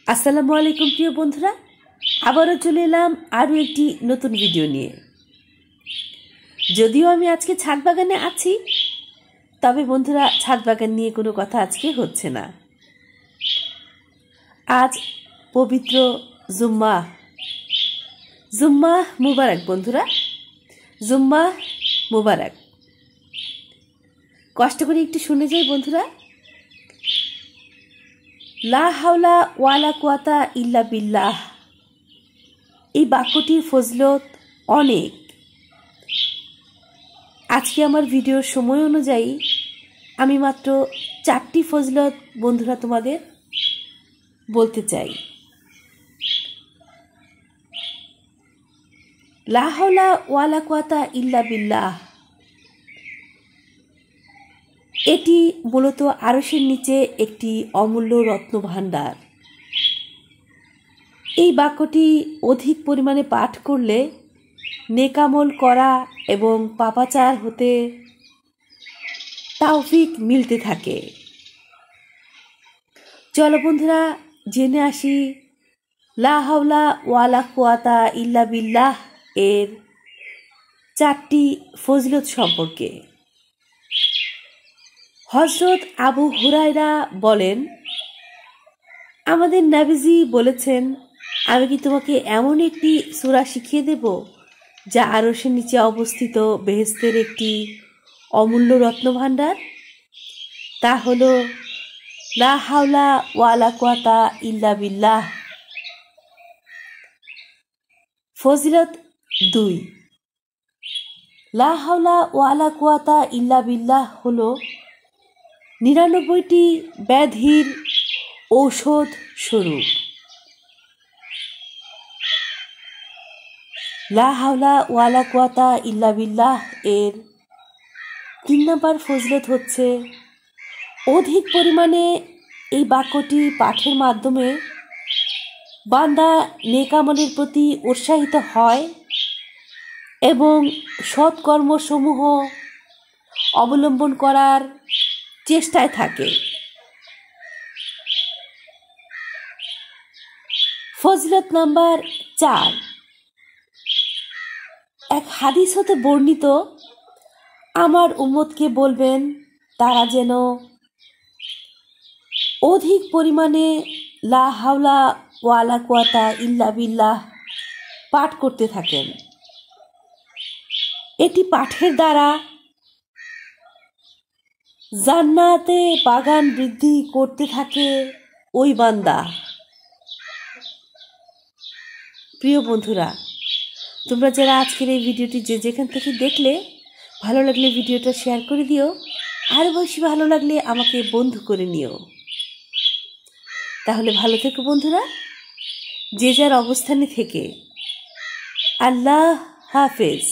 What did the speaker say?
আসসালামু আলাইকুম প্রিয় বন্ধুরা, আবারও চলে এলাম আরও একটি নতুন ভিডিও নিয়ে। যদিও আমি আজকে ছাদ বাগানে আছি, তবে বন্ধুরা ছাদ বাগান নিয়ে কোনো কথা আজকে হচ্ছে না। আজ পবিত্র জুম্মা মুবারক বন্ধুরা, জুম্মা মুবারক। কষ্ট করে একটু শুনে যাই বন্ধুরা। লা হাওলা ওয়ালা কুওয়াতা ইল্লা বিল্লাহ, এই বাক্যটির ফজিলত অনেক। আজকে আমার ভিডিওর সময় অনুযায়ী আমি মাত্র 4টি ফজিলত বন্ধুরা তোমাদের বলতে চাই। লা হাওলা ওয়ালা কুওয়াতা ইল্লা বিল্লাহ, এটি মূলত আরশের নিচে একটি অমূল্য রত্নভাণ্ডার। এই বাক্যটি অধিক পরিমাণে পাঠ করলে নেকামল করা এবং পাপাচার হতে তাওফিক মিলতে থাকে। চলো বন্ধুরা জেনে আসি লা হাওলা ওয়ালা কুওয়াতা ইল্লা বিল্লাহ এর 4টি ফজিলত সম্পর্কে। হযরত আবু হুরায়রা বলেন, আমাদের নবীজি বলেছেন, আমি কি তোমাকে এমন একটি সূরা শিখিয়ে দেব যা আরশের নিচে অবস্থিত বেহেশতের একটি অমূল্য রত্নভাণ্ডার? তা হলো লা হাওলা ওয়ালা কুওয়াতা ইল্লা বিল্লাহ। ফজিলত 2, লা হাওলা ওয়ালা কুওয়াতা ইল্লা বিল্লাহ হলো 99টি ব্যাধির ঔষধ স্বরূপ। লা হাওলা ওয়ালা কুওয়াতা ইল্লা বিল্লাহ এর 3 নম্বর ফজিলত হচ্ছে, অধিক পরিমাণে এই বাক্যটি পাঠের মাধ্যমে বান্দা নেকামলের প্রতি উৎসাহিত হয় এবং সৎকর্মসমূহ অবলম্বন করার চেষ্টায় থাকে। ফজিলত নাম্বার 4, এক হাদিস হতে বর্ণিত, আমার উম্মতকে বলবেন তারা যেন অধিক পরিমাণে লা হাওলা ওয়ালা কুওয়াতা ইল্লা বিল্লাহ পাঠ করতে থাকেন। এটি পাঠের দ্বারা জান্নাতে বাগান বৃদ্ধি করতে থাকে ওই বান্দা। প্রিয় বন্ধুরা, তোমরা যারা আজকের এই ভিডিওটি যেখান থেকে দেখলে, ভালো লাগলে ভিডিওটা শেয়ার করে দিও, আর বেশি ভালো লাগলে আমাকে বন্ধু করে নিও। তাহলে ভালো থেকো বন্ধুরা, যে যার অবস্থানে থেকে। আল্লাহ হাফেজ।